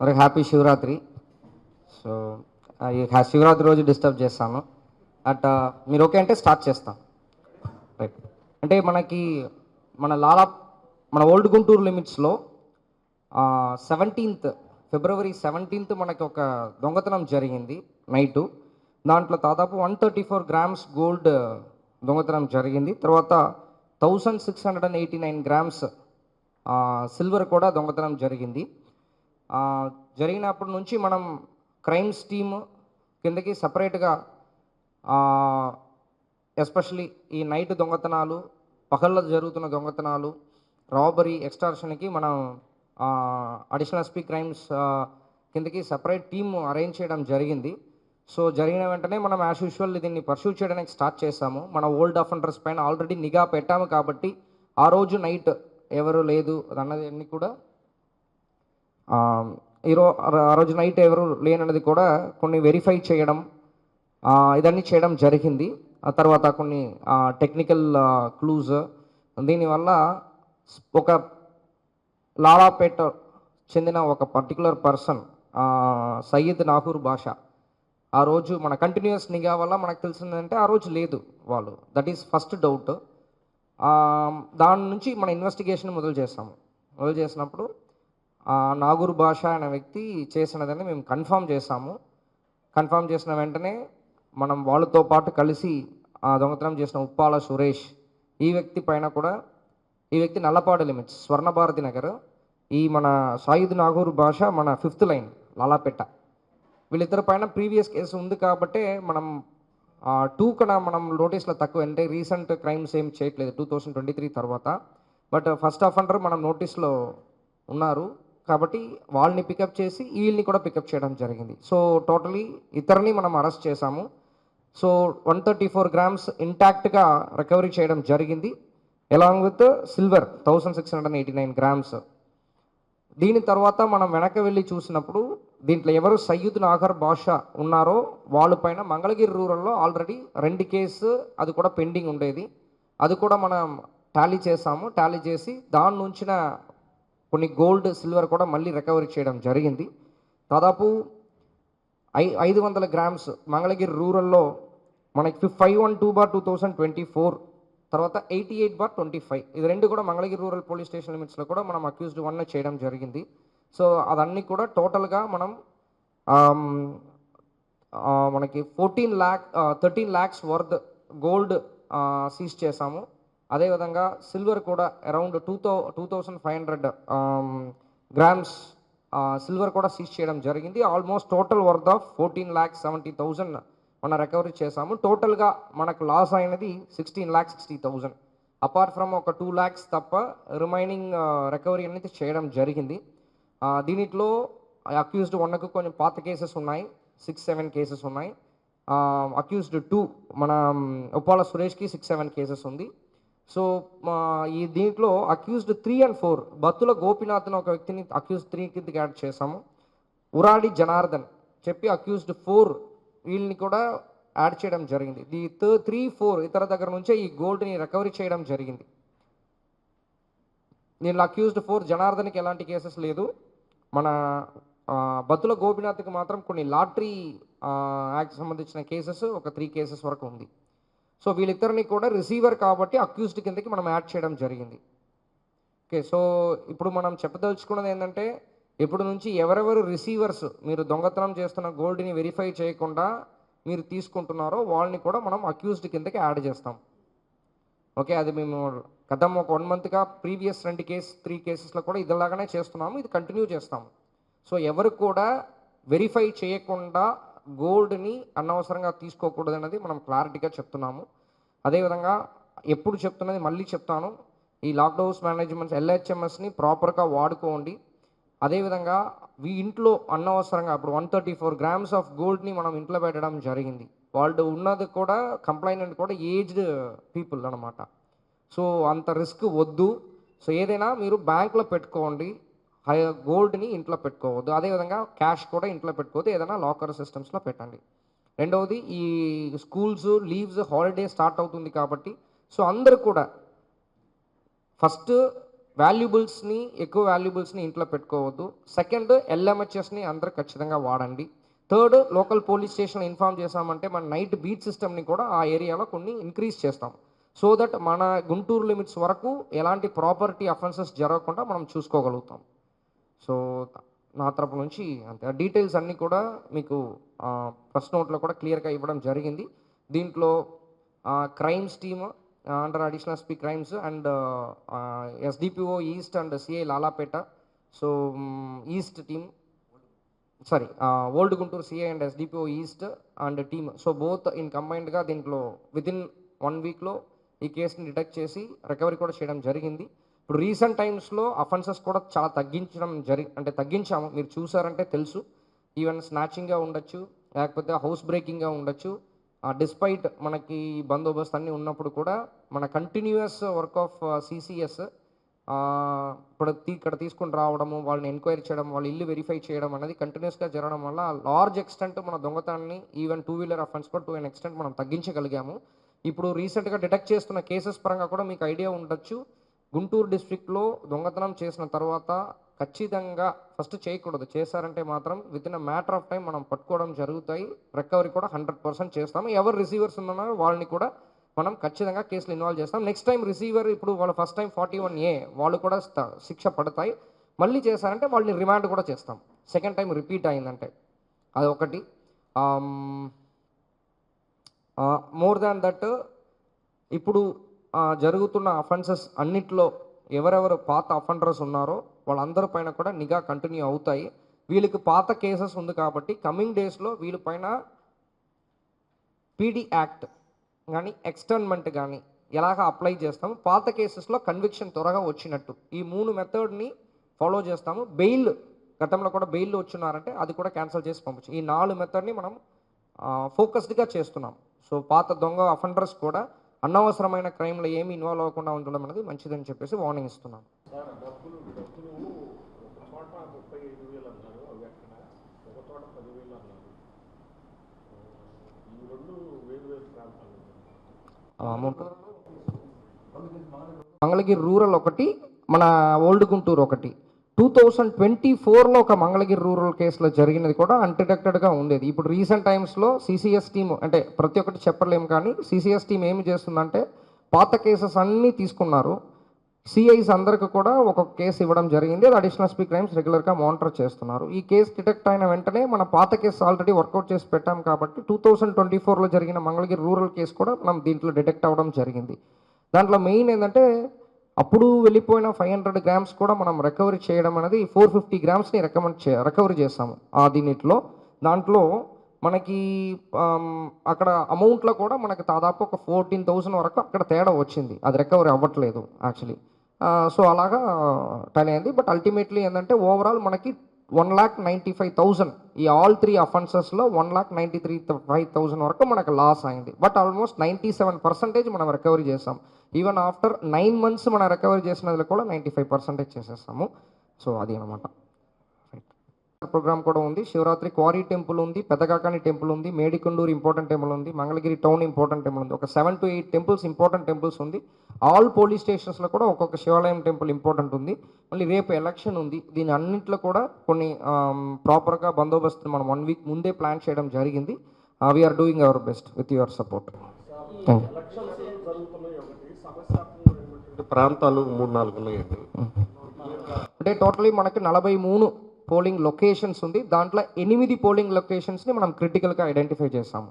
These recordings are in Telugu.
మరి హ్యాపీ శివరాత్రి. సో ఈ శివరాత్రి రోజు డిస్టర్బ్ చేస్తాను. అట్ మీరు ఓకే అంటే స్టార్ట్ చేస్తాం. రైట్. అంటే మన లాలా మన ఓల్డ్ గుంటూరు లిమిట్స్లో 17th ఫిబ్రవరి 17th మనకి ఒక దొంగతనం జరిగింది నైటు. దాంట్లో దాదాపు 134 grams గోల్డ్ దొంగతనం జరిగింది. తర్వాత 1689 grams సిల్వర్ కూడా దొంగతనం జరిగింది. జరిగినప్పటి నుంచి మనం క్రైమ్స్ టీమ్ కిందకి సపరేట్గా ఎస్పెషలీ ఈ నైట్ దొంగతనాలు, పగళ్ళ జరుగుతున్న దొంగతనాలు, రాబరీ, ఎక్స్టార్షన్కి మనం అడిషనల్ ఎస్పీ క్రైమ్స్ కిందకి సపరేట్ టీమ్ అరేంజ్ చేయడం జరిగింది. సో జరిగిన వెంటనే మనం యాజ్ యూజువల్ దీన్ని పర్సూ చేయడానికి స్టార్ట్ చేసాము. మన ఓల్డ్ అఫెండర్స్ పైన ఆల్రెడీ నిఘా పెట్టాము కాబట్టి ఆ రోజు నైట్ ఎవరు లేదు అన్నది అన్నీ కూడా ఆ రోజు నైట్ ఎవరు లేనన్నది కూడా కొన్ని వెరిఫై చేయడం ఇదన్నీ చేయడం జరిగింది. ఆ తర్వాత కొన్ని టెక్నికల్ క్లూజ్, దీనివల్ల ఒక లాలాపేట చెందిన ఒక పర్టికులర్ పర్సన్ సయ్యద్ నాగూర్ బాషా ఆ రోజు మన కంటిన్యూస్ నిఘా వల్ల మనకు తెలిసిందంటే ఆ రోజు లేదు వాళ్ళు. That is first doubt. దాని నుంచి మన ఇన్వెస్టిగేషన్ మొదలు చేసినప్పుడు నాగూర్ బాషా అనే వ్యక్తి చేసినదని మేము కన్ఫర్మ్ చేసాము. కన్ఫర్మ్ చేసిన వెంటనే మనం వాళ్ళతో పాటు కలిసి దొంగతనం చేసిన ఉప్పాల సురేష్, ఈ వ్యక్తి పైన కూడా, ఈ వ్యక్తి నల్లపాడు లిమిట్స్ స్వర్ణభారతి నగర్, ఈ మన సాయిద్ నాగూర్ బాషా మన 5th లైన్ లాలాపేట, వీళ్ళిద్దరి పైన ప్రీవియస్ కేసు ఉంది కాబట్టి మనం 2 కన్నా మనం నోటీస్లో తక్కువ, అంటే రీసెంట్ క్రైమ్స్ ఏం చేయట్లేదు 2023 తర్వాత. బట్ ఫస్ట్ అఫెండర్ మనం నోటీస్లో ఉన్నారు కాబట్టి వాళ్ళని పికప్ చేసి వీళ్ళని కూడా పికప్ చేయడం జరిగింది. సో టోటలీ ఇతరుని మనం అరెస్ట్ చేశాము. సో 134 grams ఇంటాక్ట్గా రికవరీ చేయడం జరిగింది, అలాంగ్ విత్ సిల్వర్ 1689 grams. దీని తర్వాత మనం వెనక్కి వెళ్ళి చూసినప్పుడు దీంట్లో ఎవరు సయ్యద్ నాగర్ బాషా ఉన్నారో వాళ్ళపైన మంగళగిరి రూరల్లో ఆల్రెడీ 2 కేసు అది కూడా పెండింగ్ ఉండేది. అది కూడా మనం టాలీ చేసాము. టాలీ చేసి దాని నుంచిన కొన్ని గోల్డ్, సిల్వర్ కూడా మళ్ళీ రికవరీ చేయడం జరిగింది. దాదాపు 500 grams మంగళగిరి రూరల్లో మనకి 512/2024, తర్వాత 88/25, ఇది 2 కూడా మంగళగిరి రూరల్ పోలీస్ స్టేషన్ లిమిట్స్లో కూడా మనం అక్యూజ్డ్ 1 చేయడం జరిగింది. సో అదన్నీ కూడా టోటల్గా మనం మనకి 13 lakhs వర్త్ గోల్డ్ సీజ్ చేసాము. అదేవిధంగా సిల్వర్ కూడా అరౌండ్ 2500 grams సిల్వర్ కూడా సీజ్ చేయడం జరిగింది. ఆల్మోస్ట్ టోటల్ వర్త్ ఆఫ్ 14,70,000 మనం రికవరీ చేసాము. టోటల్గా మనకు లాస్ అయినది 16,60,000. అపార్ట్ ఫ్రమ్ ఒక 2 lakhs తప్ప రిమైనింగ్ రికవరీ అనేది చేయడం జరిగింది. దీనిలో అక్యూజ్డ్ 1కు కొంచెం పాత కేసెస్ ఉన్నాయి, 6-7 కేసెస్ ఉన్నాయి. అక్యూజ్డ్ 2 మన ఉప్పాల సురేష్కి 6-7 కేసెస్ ఉంది. సో ఈ దీంట్లో అక్యూజ్డ్ 3 and 4 బత్తుల గోపినాథ్ని ఒక వ్యక్తిని అక్యూజ్డ్ 3 కిందకి యాడ్ చేసాము. ఉరాడి జనార్దన్ చెప్పి అక్యూజ్డ్ 4 వీళ్ళని కూడా యాడ్ చేయడం జరిగింది. ఈ 3-4 ఇతర దగ్గర నుంచే ఈ గోల్డ్ని రికవరీ చేయడం జరిగింది. దీనిలో అక్యూజ్డ్ 4 జనార్దన్కి ఎలాంటి కేసెస్ లేదు. మన బత్తుల గోపినాథ్కి మాత్రం కొన్ని లాటరీ యాక్ట్ సంబంధించిన కేసెస్ ఒక 3 కేసెస్ వరకు ఉంది. సో వీళ్ళిద్దరిని కూడా రిసీవర్ కాబట్టి అక్యూజ్డ్ కిందకి మనం యాడ్ చేయడం జరిగింది. ఓకే, సో ఇప్పుడు మనం చెప్పదలుచుకున్నది ఏంటంటే ఇప్పుడు నుంచి ఎవరెవరు రిసీవర్స్ మీరు దొంగతనం చేస్తున్న గోల్డ్ని వెరిఫై చేయకుండా మీరు తీసుకుంటున్నారో వాళ్ళని కూడా మనం అక్యూజ్డ్ కిందకి యాడ్ చేస్తాం. ఓకే, అది మేము గతం ఒక 1 monthగా ప్రీవియస్ 3 కేసెస్లో కూడా ఇదిలాగానే చేస్తున్నాము, ఇది కంటిన్యూ చేస్తాము. సో ఎవరు కూడా వెరిఫై చేయకుండా గోల్డ్ని అనవసరంగా తీసుకోకూడదు అనేది మనం క్లారిటీగా చెప్తున్నాము. అదేవిధంగా ఎప్పుడు చెప్తున్నది మళ్ళీ చెప్తాను, ఈ లాక్డౌన్స్ మేనేజ్మెంట్స్ LHMSని ప్రాపర్గా వాడుకోండి. అదేవిధంగా ఇంట్లో అనవసరంగా ఇప్పుడు 134 grams ఆఫ్ గోల్డ్ని మనం ఇంట్లో పెట్టడం జరిగింది. వాళ్ళు ఉన్నది కూడా కంప్లైంట్ కూడా ఏజ్డ్ పీపుల్ అనమాట. సో అంత రిస్క్ వద్దు. సో ఏదైనా మీరు బ్యాంక్లో పెట్టుకోండి, గోల్డ్ని ఇంట్లో పెట్టుకోవద్దు. అదేవిధంగా క్యాష్ కూడా ఇంట్లో పెట్టుకోవద్దు, ఏదైనా లాకర్ సిస్టమ్స్లో పెట్టండి. రెండవది, ఈ స్కూల్స్ లీవ్స్ హాలిడే స్టార్ట్ అవుతుంది కాబట్టి సో అందరూ కూడా ఫస్ట్ వాల్యుబుల్స్ని ఎక్కువ వాల్యుబుల్స్ని ఇంట్లో పెట్టుకోవద్దు. సెకండ్, ఎల్ఎంహెచ్ఎస్ని అందరూ ఖచ్చితంగా వాడండి. Third, local police station inform చేసామంటే మన నైట్ బీట్ సిస్టమ్ని కూడా ఆ ఏరియాలో కొన్ని ఇంక్రీజ్ చేస్తాం. సో దట్ మన గుంటూరు లిమిట్స్ వరకు ఎలాంటి ప్రాపర్టీ అఫెన్సెస్ జరగకుండా మనం చూసుకోగలుగుతాం. సో నా తరపు నుంచి అంతే. డీటెయిల్స్ అన్నీ కూడా మీకు ప్రెస్ నోట్లో కూడా క్లియర్గా ఇవ్వడం జరిగింది. దీంట్లో crimes team under additional SP crimes and SDPO east and CI Lalapet. So east team, sorry, old Guntur CI and SDPO east and team. So both in కంబైన్డ్గా దీంట్లో వితిన్ 1 వీక్లో ఈ కేసుని డిటెక్ట్ చేసి రికవరీ కూడా చేయడం జరిగింది. ఇప్పుడు రీసెంట్ టైమ్స్లో అఫెన్సెస్ కూడా చాలా తగ్గించాము. మీరు చూసారంటే తెలుసు. ఈవెన్ స్నాచింగ్గా ఉండొచ్చు, లేకపోతే హౌస్ బ్రేకింగ్గా ఉండొచ్చు. డిస్పైట్ మనకి బందోబస్తు అన్నీ ఉన్నప్పుడు కూడా మన కంటిన్యూయస్ వర్క్ ఆఫ్ సిసిఎస్ ఇప్పుడు ఇక్కడ తీసుకుని రావడము, వాళ్ళని ఎంక్వైరీ చేయడం, వాళ్ళ ఇల్లు వెరిఫై చేయడం అనేది కంటిన్యూస్గా జరగడం వల్ల లార్జ్ ఎక్స్టెంట్ మన దొంగతనాన్ని ఈవెన్ 2 వీలర్ అఫెన్స్ కూడా టు ఎన్ ఎక్స్టెంట్ మనం తగ్గించగలిగాము. ఇప్పుడు రీసెంట్గా డిటెక్ట్ చేస్తున్న కేసెస్ పరంగా కూడా మీకు ఐడియా ఉండొచ్చు. గుంటూరు డిస్ట్రిక్ట్లో దొంగతనం చేసిన తర్వాత ఖచ్చితంగా ఫస్ట్ చేయకూడదు. చేశారంటే మాత్రం within a matter of time మనం పట్టుకోవడం జరుగుతాయి. రికవరీ కూడా 100% చేస్తాము. ఎవరు రిసీవర్స్ ఉన్నారో వాళ్ళని కూడా మనం ఖచ్చితంగా కేసులు ఇన్వాల్వ్ చేస్తాం. నెక్స్ట్ టైం రిసీవర్, ఇప్పుడు వాళ్ళు ఫస్ట్ టైం 41A వాళ్ళు కూడా శిక్ష పడతాయి. మళ్ళీ చేశారంటే వాళ్ళని రిమాండ్ కూడా చేస్తాం. సెకండ్ టైం రిపీట్ అయిందంటే అది ఒకటి. మోర్ దాన్ దట్, ఇప్పుడు జరుగుతున్న అఫెన్సెస్ అన్నిట్లో ఎవరెవరు పాత అఫెండర్స్ ఉన్నారో వాళ్ళందరి పైన కూడా నిఘా కంటిన్యూ అవుతాయి. వీళ్ళకి పాత కేసెస్ ఉంది కాబట్టి కమింగ్ డేస్లో వీళ్ళపైన పీడీ యాక్ట్ కానీ ఎక్స్టర్న్మెంట్ కానీ ఎలాగ అప్లై చేస్తాము, పాత కేసెస్లో కన్విక్షన్ త్వరగా వచ్చినట్టు ఈ 3 మెథడ్ని ఫాలో చేస్తాము. బెయిల్, గతంలో కూడా బెయిల్ వచ్చున్నారంటే అది కూడా క్యాన్సిల్ చేసి పంపించు. ఈ 4 మెథడ్ని మనం ఫోకస్డ్గా చేస్తున్నాం. సో పాత దొంగ అఫెండర్స్ కూడా అనవసరమైన క్రైమ్లో ఏమి ఇన్వాల్వ్ అవ్వకుండా ఉండడం అనేది మంచిదని చెప్పేసి వార్నింగ్ ఇస్తున్నాం. అమౌంట్ మంగళగిరి రూరల్ ఒకటి, మన ఓల్డ్ గుంటూరు ఒకటి. 2024లో ఒక మంగళగిరి రూరల్ కేసులో జరిగినది కూడా అన్డిటెక్టెడ్గా ఉండేది. ఇప్పుడు రీసెంట్ టైమ్స్లో సిసిఎస్ టీమ్, అంటే ప్రతి ఒక్కటి చెప్పలేము కానీ సిసిఎస్ టీమ్ ఏమి చేస్తుందంటే పాత కేసెస్ అన్నీ తీసుకున్నారు. సిఐస్ అందరికి కూడా ఒక్కొక్క కేసు ఇవ్వడం జరిగింది. అది అడిషనల్ ఎస్పీ క్రైమ్స్ రెగ్యులర్గా మానిటర్ చేస్తున్నారు. ఈ కేసు డిటెక్ట్ అయిన వెంటనే మన పాత కేసు ఆల్రెడీ వర్కౌట్ చేసి పెట్టాం కాబట్టి 2024లో జరిగిన మంగళగిరి రూరల్ కేసు కూడా మనం దీంట్లో డిటెక్ట్ అవ్వడం జరిగింది. దాంట్లో మెయిన్ ఏంటంటే అప్పుడు వెళ్ళిపోయిన 500 గ్రామ్స్ కూడా మనం రికవరీ చేయడం అనేది 450 గ్రామ్స్ని రికవరీ చేస్తాము దీనిట్లో. దాంట్లో మనకి అక్కడ అమౌంట్లో కూడా మనకి దాదాపు ఒక 14,000 వరకు అక్కడ తేడా వచ్చింది. అది రికవరీ అవ్వట్లేదు యాక్చువల్లీ. సో అలాగా టైల్ అయింది. బట్ అల్టిమేట్లీ ఏంటంటే ఓవరాల్ మనకి 1,95,000 ఈ ఆల్ 3 అఫెన్సెస్లో 1,93,500 వరకు మనకు లాస్ అయింది. బట్ ఆల్మోస్ట్ 97% మనం రికవరీ చేసాం. ఈవెన్ ఆఫ్టర్ 9 months మనం రికవరీ చేసినది కూడా 95% చేసేస్తాము. సో అది అనమాట. ప్రోగ్రామ్ కూడా ఉంది. శివరాత్రి క్వారీ టెంపుల్ ఉంది, పెద్దకాకాని టెంపుల్ ఉంది, మేడికొండూరు ఇంపార్టెంట్ టెంపుల్ ఉంది, మంగళగిరి టౌన్ ఇంపార్టెంట్ టెంపుల్ ఉంది. ఒక 7 to 8 టెంపుల్స్ ఇంపార్టెంట్ టెంపుల్స్ ఉంది. ఆల్ పోలీస్ స్టేషన్స్లో కూడా ఒక్కొక్క శివాలయం టెంపుల్ ఇంపార్టెంట్ ఉంది. మళ్ళీ రేపు ఎలక్షన్ ఉంది. దీని అన్నింటిలో కూడా కొన్ని ప్రాపర్గా బందోబస్తు మనం 1 week ముందే ప్లాన్ చేయడం జరిగింది. We're doing our best with your support. Thank you. ప్రాంతాలు 3-4 ఉన్నాయండి. అంటే టోటలీ మనకి 43 పోలింగ్ లొకేషన్స్ ఉంది. దాంట్లో 8 పోలింగ్ లొకేషన్స్ని మనం క్రిటికల్గా ఐడెంటిఫై చేసాము.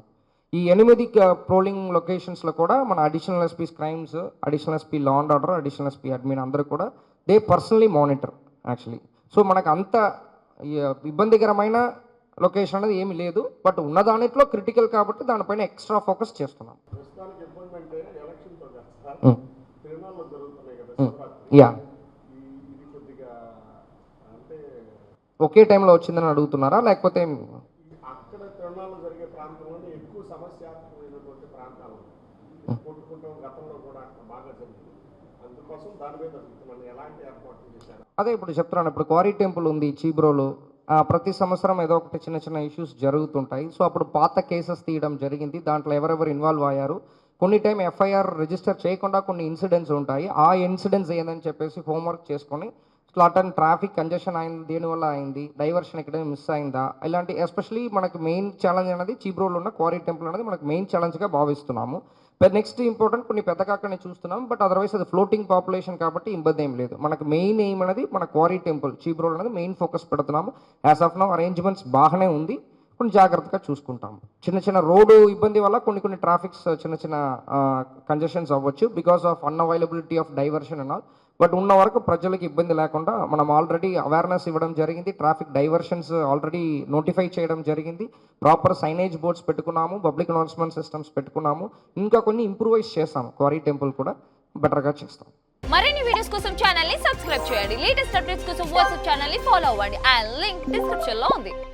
ఈ 8 పోలింగ్ లొకేషన్స్లో కూడా మన additional SP crimes, additional SP law and order, additional SP admin అందరూ కూడా they personally monitor actually. So మనకు అంత ఇబ్బందికరమైన లొకేషన్ అనేది ఏమి లేదు. బట్ ఉన్న దానిట్లో క్రిటికల్ కాబట్టి దానిపైన ఎక్స్ట్రా ఫోకస్ చేస్తున్నాం. యా, ఒకే టైంలో వచ్చిందని అడుగుతున్నారా లేకపోతే అక్కడ తిరణాలు జరిగే ప్రాంతంలోనే ఎక్కువ సమస్యాత్మకమైనటువంటి ప్రాంతాలు కొట్టుకుంటాం గతంలో కూడా బాగా జరిగింది. అందుకోసం దాని మీద మనం ఎలాంటి ఏర్పాట్లు చేశారు? అదే ఇప్పుడు చెప్తున్నాను. ఇప్పుడు క్వారీ టెంపుల్ ఉంది చీబ్రోలో. ప్రతి సంవత్సరం ఏదో ఒకటి చిన్న చిన్న ఇష్యూస్ జరుగుతుంటాయి. సో అప్పుడు పాత కేసెస్ తీయడం జరిగింది. దాంట్లో ఎవరెవరు ఇన్వాల్వ్ అయ్యారు, కొన్ని టైం ఎఫ్ఐఆర్ రిజిస్టర్ చేయకుండా కొన్ని ఇన్సిడెంట్స్ ఉంటాయి. ఆ ఇన్సిడెంట్స్ ఏందని చెప్పేసి హోంవర్క్ చేసుకొని అటన్ ట్రాఫిక్ కంజెషన్ అయింది, దేనివల్ల అయింది, డైవర్షన్ ఎక్కడైనా మిస్ అయిందా, ఇలాంటి ఎస్పెషలీ మనకి మెయిన్ ఛాలెంజ్ అనేది చీబ్రోలో ఉన్న క్వారీ టెంపుల్ అనేది మనకి మెయిన్ ఛాలెంజ్గా భావిస్తున్నాము. నెక్స్ట్ ఇంపార్టెంట్ కొన్ని పెద్ద కాకని చూస్తున్నాం, బట్ అదర్వైజ్ అది ఫ్లోటింగ్ పాపులేషన్ కాబట్టి ఇబ్బంది ఏం లేదు. మనకు మెయిన్ ఎయిమ్ అనేది మన క్వారీ టెంపుల్ చీబ్రోల్ అనేది మెయిన్ ఫోకస్ పెడుతున్నాము. యాజ్ ఆఫ్ నౌ అరేంజ్మెంట్స్ బాగానే ఉంది, కొన్ని జాగ్రత్తగా చూసుకుంటాము. చిన్న చిన్న రోడ్డు ఇబ్బంది వల్ల కొన్ని ట్రాఫిక్స్ చిన్న చిన్న కంజెషన్స్ అవ్వచ్చు because of unavailability of diversion and all. But ఉన్న వరకు ప్రజలకు ఇబ్బంది లేకుండా మనం ఆల్రెడీ అవేర్నెస్ ఇవ్వడం జరిగింది, ట్రాఫిక్ డైవర్షన్స్ ఆల్రెడీ నోటిఫై చేయడం జరిగింది, ప్రాపర్ సైనేజ్ బోర్డ్స్ పెట్టుకున్నాము, పబ్లిక్ అనౌన్స్మెంట్ సిస్టమ్స్ పెట్టుకున్నాము, ఇంకా కొన్ని ఇంప్రూవైజ్ చేస్తాము. క్వారీ టెంపుల్ కూడా బెటర్గా చేస్తాం. మరిన్ని వీడియోస్ కోసం ఛానల్ ని సబ్స్క్రైబ్ చేయండి. లేటెస్ట్ అప్డేట్స్ కోసం వాట్సాప్ ఛానల్ ని ఫాలో అవ్వండి. ఆ లింక్ డిస్క్రిప్షన్ లో ఉంది.